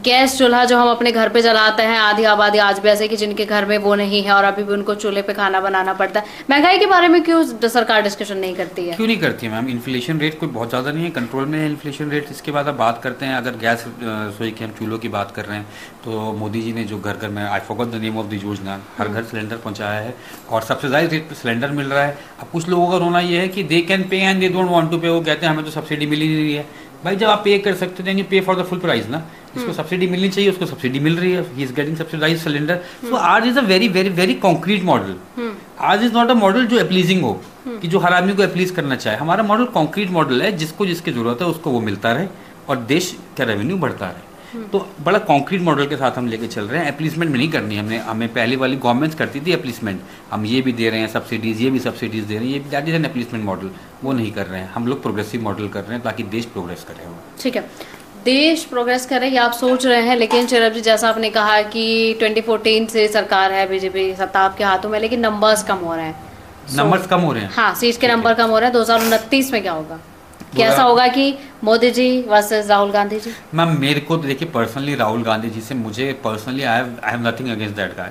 गैस चूल्हा जो हम अपने घर पे जलाते हैं, आधी आबादी आज भी ऐसे कि जिनके घर में वो नहीं है और अभी भी उनको चूल्हे पे खाना बनाना पड़ता है। महंगाई के बारे में क्यों सरकार डिस्कशन नहीं करती है? क्यों नहीं करती है मैम? इन्फ्लेशन रेट कोई बहुत ज़्यादा नहीं है, कंट्रोल में है इन्फ्लेशन रेट। इसके बाद आप बात करते हैं, अगर गैस रसोई के हम चूल्हों की बात कर रहे हैं, तो मोदी जी ने जो घर घर में, I forgot the name of the योजना, हर घर सिलेंडर पहुँचाया है और सब्सिडाइज रेट पर सिलेंडर मिल रहा है। अब कुछ लोगों का रोना ये है कि they can pay and they don't want to pay. वो कहते हैं हमें तो सब्सिडी मिल ही नहीं रही है। भाई जब आप पे कर सकते हैं, यू पे फॉर द फुल प्राइस ना। जिसको सब्सिडी मिलनी चाहिए उसको सब्सिडी मिल रही है, he is getting subsidised cylinder. So ours is a very very very concrete model. Ours is not a model जो एप्लीजिंग हो, कि जो हर आदमी को एप्लीज करना चाहे। हमारा मॉडल कॉन्क्रीट मॉडल है, जिसको जिसकी जरूरत है उसको वो मिलता रहे और देश का रेवेन्यू बढ़ता रहे। तो बड़ा कॉन्क्रीट मॉडल के साथ हम लेके चल रहे हैं। एप्लीसमेंट में नहीं करनी हमने, हमें पहले वाली गवर्नमेंट्स करती थी एप्लीसमेंट, हम ये भी दे रहे हैं सब्सिडीज, ये भी सब्सिडीज दे रहे हैं, ये दैट इज एन एप्लीसमेंट मॉडल। वो नहीं कर रहे हैं, हम लोग प्रोग्रेसिव मॉडल कर रहे हैं ताकि देश प्रोग्रेस करे। ठीक है, देश प्रोग्रेस करे ये आप सोच रहे हैं, लेकिन चिरब जी जैसा आपने कहा कि 2014 से सरकार है, बीजेपी सत्ता आपके हाथों में, लेकिन नंबर्स कम हो रहे हैं। नंबर्स कम हो रहे हैं, हाँ, सीट के नंबर कम हो रहे हैं। 2029 में क्या होगा? कैसा होगा कि मोदी जी वर्सेस राहुल गांधी जी? मैम मेरे को तो देखिए पर्सनली राहुल गांधी जी से, मुझे personally I have nothing against that guy.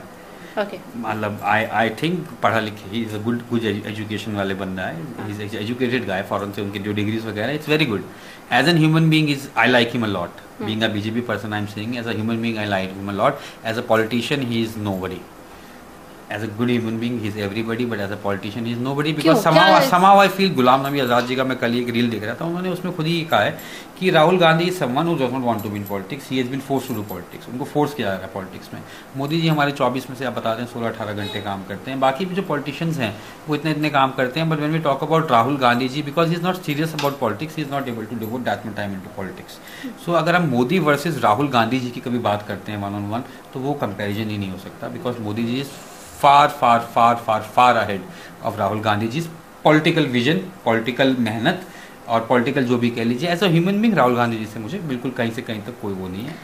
Okay, मतलब आई थिंक पढ़ा लिखे, he is a good education वाले बंदा है, he is educated guy, foreign से उनकी जो डिग्रीज वगैरह, it's very good. As an human being is I like him a lot. Being a BJP person I am saying, as a human being I like him a lot. As a politician he is nobody. As a good human being, he is everybody, but as a politician, he is nobody. Because somehow I feel Ghulam Nabi Azad ji का, मैं कल एक reel देख रहा था, उन्होंने उसमें खुद ही कहा है कि Rahul Gandhi is someone who does not want to be in politics. He has been forced to do politics. उनको फोर्स किया जा रहा है पॉलिटिक्स में। मोदी जी हमारे 24 में से आप बता दें 16-18 घंटे काम करते हैं, बाकी भी जो पॉलिटिशियंस हैं वो इतने काम करते हैं। But when we talk about Rahul Gandhi ji, because he is not serious about politics, he is not able to devote that much time into politics. So अगर हम मोदी वर्सेज राहुल गांधी जी की कभी बात करते हैं 1-on-1, तो वो कंपेरिजन ही नहीं हो सकता, because Modi ji is far ahead of Rahul Gandhi ji political vision, political मेहनत और पॉलिटिकल जो भी कह लीजिए। As a human being Rahul Gandhi ji से मुझे बिल्कुल कहीं से कहीं तक कोई वो नहीं है।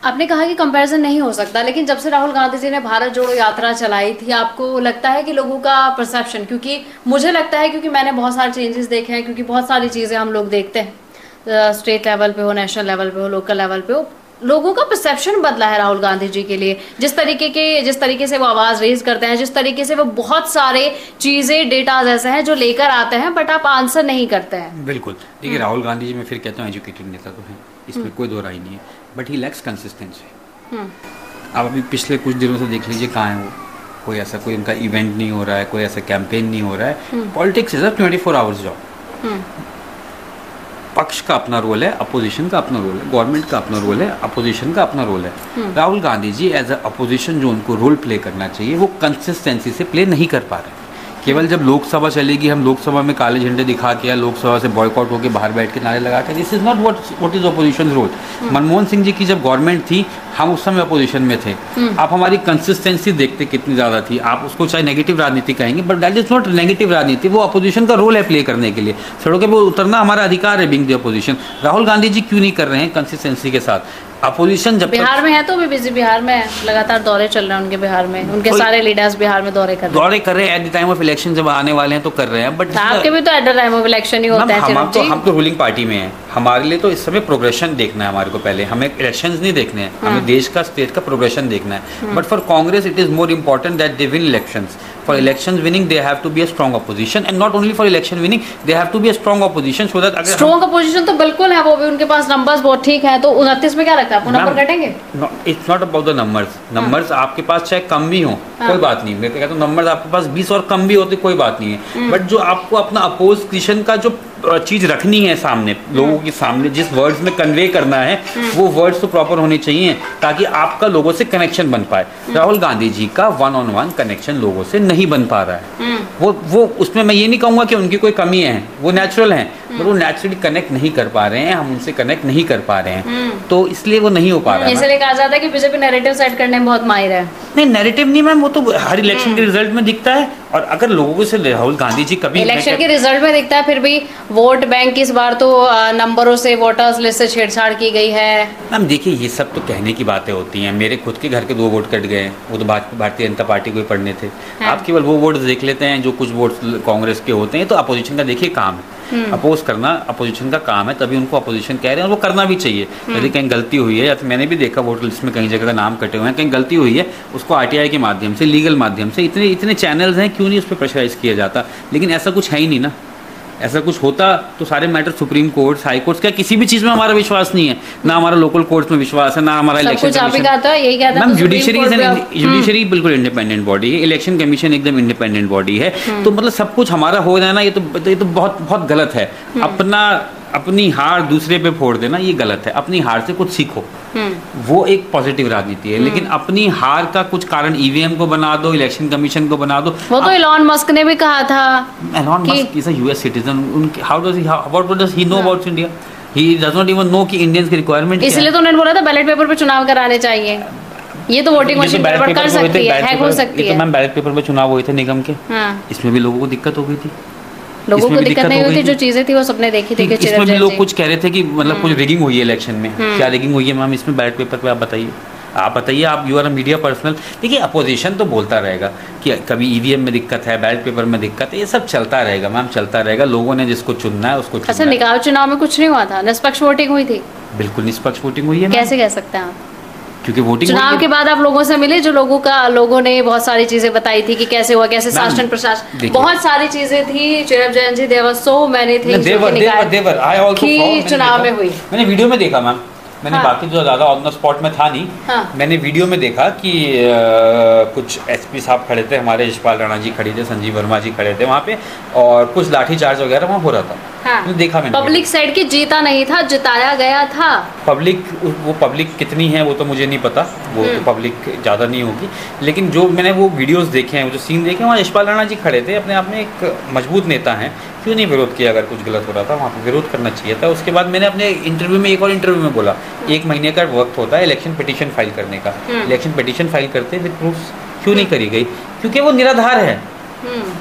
आपने कहा कि कंपैरिजन नहीं हो सकता, लेकिन जब से राहुल गांधी जी ने भारत जोड़ो यात्रा चलाई थी, आपको लगता है कि लोगों का परसेप्शन, क्योंकि मुझे लगता है, क्योंकि मैंने बहुत सारे चेंजेस देखे हैं, क्योंकि बहुत सारी चीज़ें हम लोग देखते हैं, स्टेट लेवल पे हो, नेशनल लेवल पे हो, लोकल लेवल पे हो, लोगों का परसेप्शन बदला है राहुल गांधी जी के लिए। जिस तरीके से वो आवाज रेज करते हैं, जिस तरीके से वो बहुत सारे चीजें, डेटा ऐसे हैं जो लेकर आते हैं, बट आप आंसर नहीं करते हैं। बिल्कुल, देखिए राहुल गांधी जी मैं फिर कहता हूँ एजुकेटेड नेता तो है, इसमें कोई दो राय नहीं है, बट ही लैक्स कंसिस्टेंसी। आप अभी पिछले कुछ दिनों से देख लीजिए कहाँ है वो, कोई ऐसा कोई उनका इवेंट नहीं हो रहा है, कोई ऐसा कैंपेन नहीं हो रहा है। Politics is a 24 hours job. पक्ष का अपना रोल है, अपोजिशन का अपना रोल है, गवर्नमेंट का अपना रोल है, अपोजिशन का अपना रोल है। राहुल गांधी जी एज अ अपोजिशन जो उनको रोल प्ले करना चाहिए वो कंसिस्टेंसी से प्ले नहीं कर पा रहे। केवल जब लोकसभा चलेगी, हम लोकसभा में काले झंडे दिखा के या लोकसभा से बॉयकॉट होकर बाहर बैठ के नारे लगा के, this is not what is opposition role. Manmohan Singh ji की जब गवर्नमेंट थी, हम उस समय अपोजिशन में थे। आप हमारी कंसिस्टेंसी देखते कितनी ज़्यादा थी। आप उसको चाहे नेगेटिव राजनीति कहेंगे, but that is not negative राजनीति, वो अपोजिशन का रोल है प्ले करने के लिए। सड़कों पर उतरना हमारा अधिकार है, being the opposition. Rahul Gandhi ji क्यों नहीं कर रहे हैं कंसिस्टेंसी के साथ? अपोजिशन जब बिहार में है तो भी बिजी, बिहार में लगातार दौरे चल रहे हैं उनके, बिहार में उनके सारे लीडर्स बिहार में दौरे कर रहे हैं। Eight the time of election जब आने वाले हैं तो कर रहे हैं, बट आपके भी तो at the time of election ही होता है। हम तो रूलिंग पार्टी में हैं, हमारे लिए तो इस समय प्रोग्रेशन देखना है हमारे को। पहले हमें इलेक्शंस नहीं देखने हैं, हमें देश का, स्टेट का प्रोग्रेशन देखना है। But for Congress it is more important that they win elections. For elections winning, they have to be a strong opposition, and not only for election winning, they have to be a strong opposition so that strong opposition तो बिल्कुल है, वो भी उनके पास numbers बहुत ठीक है। तो 29 में क्या रखा लगता है आपको नंबर घटेंगे? It's not about the numbers आपके पास चाहे कम भी हो कोई बात नहीं, मैं कहता हूँ नंबर्स आपके पास 20 और कम भी होते कोई बात नहीं है, बट जो आपको अपना अपोजिशन का जो चीज रखनी है सामने लोगों के सामने, जिस वर्ड्स में कन्वे करना है वो वर्ड्स तो प्रॉपर होने चाहिए ताकि आपका लोगों से कनेक्शन बन पाए। राहुल गांधी जी का 1-on-1 कनेक्शन लोगों से नहीं बन पा रहा है। वो उसमें मैं ये नहीं कहूँगा कि उनकी कोई कमी है, वो नेचुरल हैं, पर वो नेचुरली कनेक्ट नहीं कर पा रहे हैं, हम उनसे कनेक्ट नहीं कर पा रहे हैं, तो इसलिए वो नहीं हो पा रहा है। इसलिए कहा जाता है कि बीजेपी नैरेटिव सेट करने में बहुत माहिर है। नहीं, नैरेटिव नहीं मैम, वो तो हर इलेक्शन के रिजल्ट में दिखता है। और अगर लोगों से राहुल गांधी जी कभी इलेक्शन के रिजल्ट में दिखता है, फिर भी वोट बैंक इस बार तो नंबरों से, वोटर्स लिस्ट से छेड़छाड़ की गई है। मैम देखिए, ये सब तो कहने की बातें होती हैं। मेरे खुद के घर के 2 वोट कट गए, वो तो भारतीय जनता पार्टी को ही पड़ने थे। आप केवल वो वोट देख लेते हैं जो कुछ वोट कांग्रेस के होते हैं, तो अपोजिशन का देखिए काम है, अपोज करना अपोजिशन का काम है, तभी उनको अपोजिशन कह रहे हैं और वो करना भी चाहिए। यदि कहीं गलती हुई है, या तो मैंने भी देखा वोटर लिस्ट में कहीं जगह का नाम कटे हुए हैं, कहीं गलती हुई है, उसको आरटीआई के माध्यम से, लीगल माध्यम से, इतने चैनल्स हैं, क्यों नहीं उस पर प्रेशराइज किया जाता। लेकिन ऐसा कुछ है ही नहीं ना। ऐसा कुछ होता तो सारे matter supreme court, high court, क्या किसी भी चीज में हमारा विश्वास नहीं है, ना हमारा लोकल कोर्ट्स में विश्वास है, ना हमारा इलेक्शन कमीशन। मैम जुडिशरी बिल्कुल इंडिपेंडेंट बॉडी है, इलेक्शन कमीशन एकदम इंडिपेंडेंट बॉडी है, तो मतलब सब कुछ हमारा हो जाना ये तो बहुत बहुत गलत है। अपनी हार दूसरे पे फोड़ देना ये गलत है। अपनी हार से कुछ सीखो, वो एक पॉजिटिव राजनीति है। लेकिन अपनी हार का कुछ कारण ईवीएम को बना दो, इलेक्शन कमीशन को बना दो। वो तो एलॉन मस्क ने भी कहा था। Elon Musk is a US citizen, what does he know about India? He does not even know कि इंडियंस की रिक्वायरमेंट। इसलिए तो उन्होंने बोला था बैलेट पेपर पे चुनाव कराने चाहिए। ये तो वोटिंग मशीन गड़बड़ कर सकती है, हैक हो सकती है। मैम बैलेट पेपर पे चुनाव हुए थे निगम के, इसमें भी लोगों को दिक्कत हो गई थी। लोगों को दिक्कत नहीं हुई थी, जो चीजें थी वो सबने देखी थी। इसमें भी लोग कुछ कह रहे थे कि मतलब कुछ रिगिंग हुई है इलेक्शन में। क्या रिगिंग हुई है मैम इसमें बैलेट पेपर पे? आप बताइए, आप you are a media personal. देखिए, अपोजिशन तो बोलता रहेगा कि कभी ईवीएम में दिक्कत है, बैलेट पेपर में दिक्कत है, ये सब चलता रहेगा मैम, चलता रहेगा। लोगों ने जिसको चुनना है उसको। अच्छा, निकाय चुनाव में कुछ नहीं हुआ था, निष्पक्ष वोटिंग हुई थी? बिल्कुल निष्पक्ष वोटिंग हुई है। कैसे कह सकते हैं आप? क्योंकि वोटिंग चुनाव के बाद आप लोगों से मिले, जो लोगों ने बहुत सारी चीजें बताई थी कि कैसे हुआ, कैसे शासन प्रशासन, बहुत सारी चीजें थी। चिरब जैन जी, देवर, सो मैनी थिंग्स की चुनाव में हुई। मैंने वीडियो में देखा मैम, मैंने बाकी जो ज़्यादा ऑन द स्पॉट में था नहीं। मैंने वीडियो में देखा कि कुछ एसपी साहब खड़े थे, हमारे यशपाल राणा जी खड़े थे, संजीव वर्मा जी खड़े थे वहाँ पे, और कुछ लाठीचार्ज वगैरह वहाँ हो रहा था। देखा मैंने। पब्लिक साइड की जीता नहीं था, जिताया गया था। पब्लिक कितनी है वो तो मुझे नहीं पता, वो तो पब्लिक ज़्यादा नहीं होगी। लेकिन जो मैंने वो वीडियोस देखे हैं, वो जो सीन देखे, वहाँ यशपाल राणा जी खड़े थे, अपने आप में एक मजबूत नेता हैं, क्यों नहीं विरोध किया? अगर कुछ गलत हो रहा था वहाँ पर विरोध करना चाहिए था। उसके बाद मैंने अपने इंटरव्यू में, एक और इंटरव्यू में बोला, 1 महीने का वक्त होता है इलेक्शन पिटीशन फाइल करने का। इलेक्शन पिटीशन फाइल करते विद प्रूफ्स क्यों नहीं करी गई? क्योंकि वो निराधार है।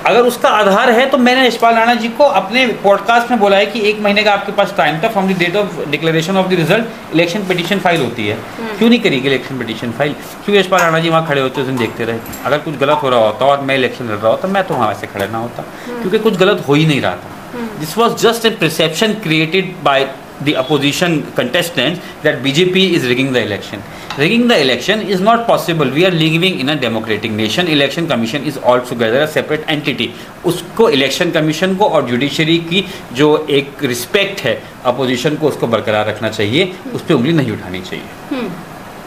अगर उसका आधार है तो मैंने यशपाल राणा जी को अपने पॉडकास्ट में बोला है कि 1 महीने का आपके पास टाइम था, from the date of declaration of the result election petition file होती है। क्यों नहीं करी गई इलेक्शन पिटीशन फाइल? क्यों यशपाल राणा जी वहाँ खड़े होते उस दिन देखते रहे? अगर कुछ गलत हो रहा होता और मैं इलेक्शन लड़ रहा होता, मैं तो वहाँ वैसे खड़ा ना होता, क्योंकि कुछ गलत हो ही नहीं रहा था। This was just a perception created by the opposition contestants that BJP is rigging the election. Rigging the election is not possible. We are living in a democratic nation. Election Commission is altogether a separate entity. उसको election commission को और judiciary की जो एक respect है opposition को, उसको बरकरार रखना चाहिए, उस पर उंगली नहीं उठानी चाहिए।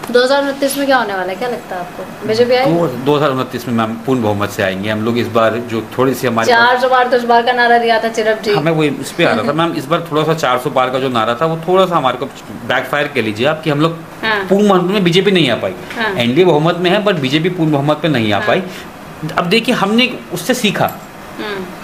2029 में क्या होने वाला है, क्या लगता है आपको? बीजेपी आएगी 2029 में मैम पूर्ण बहुमत से आएंगे हम लोग। इस बार जो थोड़ी सी हमारे 400 पार तो इस बार का नारा दिया था चिरब जी, हमें वो इस पे आ रहा था मैम। इस बार थोड़ा सा 400 पार का जो नारा था वो थोड़ा सा हमारे को बैकफायर कह लीजिए आप, कि हम लोग पूर्ण बहुमत में बीजेपी नहीं आ पाई। एनडीए बहुमत में है बट बीजेपी पूर्ण बहुमत में नहीं आ पाई। अब देखिए, हमने उससे सीखा,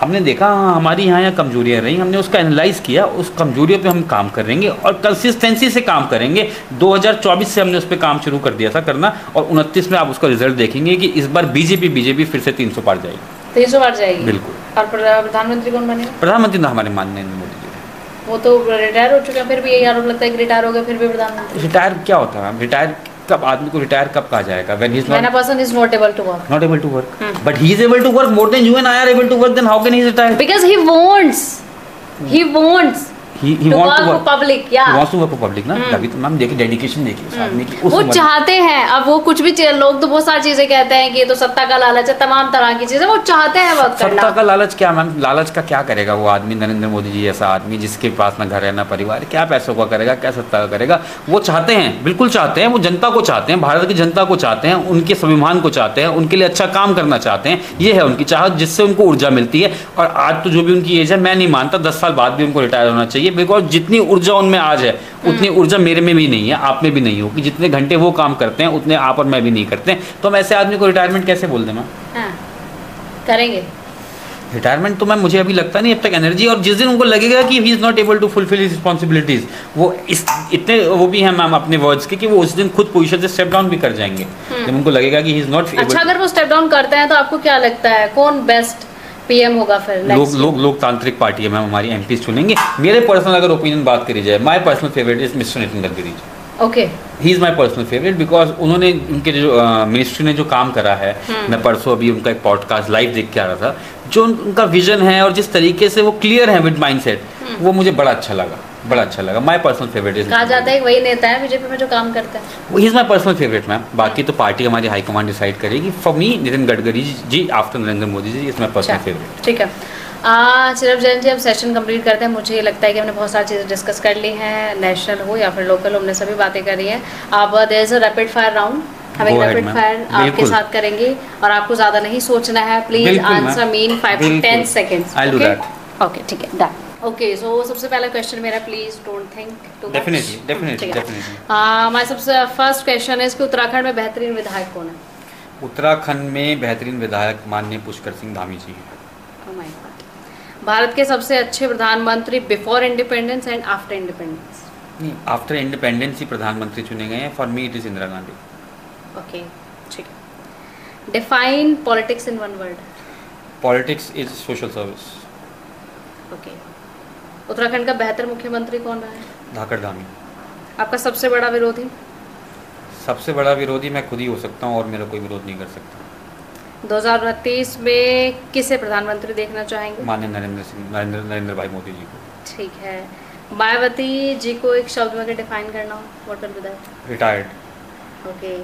हमने देखा हमारी यहाँ कमजोरियाँ रही, हमने उसका एनालाइज किया, उस कमजोरियों पे हम काम करेंगे और कंसिस्टेंसी से काम करेंगे। 2024 से हमने उस पर काम शुरू कर दिया था करना, और 29 में आप उसका रिजल्ट देखेंगे कि इस बार बीजेपी फिर से 300 पार जाएगी। 300 पार जाएगी, बिल्कुल। और प्रधानमंत्री कौन बनेगा? प्रधानमंत्री तो हमारे माननीय नरेंद्र मोदी जी। वो तो रिटायर हो चुके हैं, फिर भी यही आरोप लगता है कि रिटायर हो गए फिर भी प्रधानमंत्री। रिटायर क्या होता है? रिटायर कब, आदमी को रिटायर कब कहा जाएगा? When a person is not able to work. Not able to work. But he is able to work more than you and I are able to work. Then how can he retire? Because he wants. He wants. he To want to work work for public, yeah. he wants to work for public ना, तभी तो ma'am देखिए dedication देखिए उस आदमी की, उस वो उम्र में। चाहते हैं, अब वो कुछ भी लोग तो बहुत सारी चीजें कहते हैं कि ये तो सत्ता का लालच है, तमाम तरह की चीजें वो चाहते हैं वर्क सत्ता करना। का लालच क्या मैम, लालच का क्या करेगा वो आदमी, नरेंद्र मोदी जी ऐसा आदमी जिसके पास ना घर है ना परिवार, क्या पैसों का करेगा, क्या सत्ता का करेगा। वो चाहते हैं, बिल्कुल चाहते हैं, वो जनता को चाहते हैं, भारत की जनता को चाहते हैं, उनके स्वाभिमान को चाहते हैं, उनके लिए अच्छा काम करना चाहते हैं, ये है उनकी चाहत, जिससे उनको ऊर्जा मिलती है। और आज तो जो भी उनकी एज है, मैं नहीं मानता 10 साल बाद भी उनको रिटायर होना चाहिए, बिकॉज जितनी ऊर्जा उनमें आज है उतनी ऊर्जा मेरे में भी नहीं है, आप में भी नहीं होगी। जितने घंटे वो काम करते हैं उतने आप और मैं भी नहीं करते, तो हम ऐसे आदमी को रिटायरमेंट कैसे बोल दें मैम? हाँ, करेंगे रिटायरमेंट तो मैम मुझे अभी लगता नहीं, अब तक एनर्जी, और जिस दिन उनको लगेगा कि he is not able to fulfil his responsibilities, वो इतने वो भी हैं मैम अपने वर्ड्स के कि वो उस दिन खुद पोजीशन से स्टेप डाउन भी कर जाएंगे जब उनको लगेगा कि ही इज नॉट एबल। अच्छा, अगर वो स्टेप डाउन करते हैं तो आपको क्या लगता है कौन बेस्ट पीएम होगा फिर? लोकतांत्रिक पार्टी है मैम, हमारी एमपी चुनेंगे। मेरे पर्सनल अगर ओपिनियन बात करी जाए, my personal favourite is mister Nitin Gadkari ji. Okay, he is my personal favourite because उन्होंने उनके जो मिनिस्ट्री ने जो काम करा है, मैं परसों अभी उनका एक पॉडकास्ट लाइव देख के आ रहा था, जो उनका विजन है और जिस तरीके से वो क्लियर है विद माइंडसेट, वो मुझे बड़ा अच्छा लगा, बड़ा अच्छा लगा। माय पर्सनल फेवरेट इज, कहा जाता है कि वही नेता है बीजेपी में जो काम करता है। He is my personal favourite ma'am, बाकी तो पार्टी हमारी हाईकमांड डिसाइड करेगी। For me Nitin Gadkari ji after Narendra Modi ji is my personal favourite. ठीक है, चिरब जैन जी, हम सेशन कंप्लीट करते हैं। मुझे लगता है कि हमने बहुत सारी चीज़ें डिस्कस कर ली हैं, नेशनल हो या फिर लोकल, हमने सभी बातें करी हैं। अब there is a rapid fire round, हम एक रैपिड फायर आपके साथ करेंगे और आपको ज़्यादा नहीं सोचना है, please answer mean 5 to 10 seconds। Okay, ठीक है, डन। ओके, सो सबसे पहला क्वेश्चन मेरा, please don't think too much. Definitely. हमारा सबसे फर्स्ट क्वेश्चन है कि उत्तराखंड में बेहतरीन विधायक कौन है? उत्तराखंड में बेहतरीन विधायक माननीय पुष्कर सिंह धामी जी हैं। Oh my God. भारत के सबसे अच्छे प्रधानमंत्री before independence and after independence? After independence ही प्रधानमंत्री चुने गए हैं। For me it is Indira Gandhi. Okay, ठीक है। Define politics in one word. Politics is social service. Okay. Uttarakhand का बेहतर मुख्यमंत्री कौन रहा है? धाकड़ धामी। आपका सबसे बड़ा विरोधी? सबसे बड़ा विरोधी मैं खुद ही हो सकता हूँ और मेरा कोई विरोध नहीं कर सकता। 2029 में किसे प्रधानमंत्री देखना चाहेंगे? माननीय नरेंद्र भाई मोदी जी को। ठीक है। मायावती जी को एक शब्द में डिफाइन करना हो, what will be that? Retired. Okay.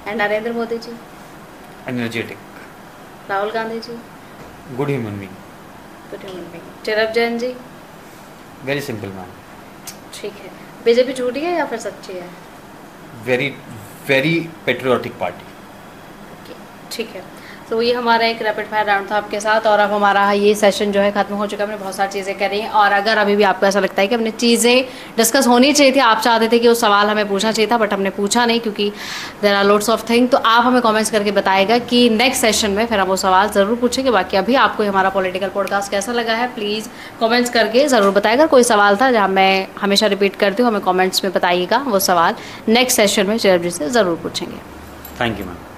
And Narendra Modi ji? Energetic. Rahul Gandhi ji? Good human being. Good human being. Chirab Jain ji? Very simple ma'am. ठीक है। बीजेपी झूठी है या फिर सच्ची है? Very very patriotic party. Okay, ठीक है। तो ये हमारा एक रैपिड फायर राउंड था आपके साथ, और अब हमारा ये सेशन जो है खत्म हो चुका है। हमने बहुत सारी चीज़ें करी हैं, और अगर अभी भी आपको ऐसा लगता है कि हमने चीज़ें डिस्कस होनी चाहिए थी, आप चाहते थे कि वो सवाल हमें पूछना चाहिए था बट हमने पूछा नहीं क्योंकि there are loads of thing, तो आप हमें कमेंट्स करके बताएगा कि नेक्स्ट सेशन में फिर हम वो सवाल ज़रूर पूछेंगे। बाकी अभी आपको हमारा पॉलिटिकल पॉडकास्ट कैसा लगा है प्लीज़ कमेंट्स करके ज़रूर बताएगा। कोई सवाल था जहाँ मैं हमेशा रिपीट करती हूँ, हमें कमेंट्स में बताइएगा वो सवाल, नेक्स्ट सेशन में चिरब जी से ज़रूर पूछेंगे। Thank you ma'am.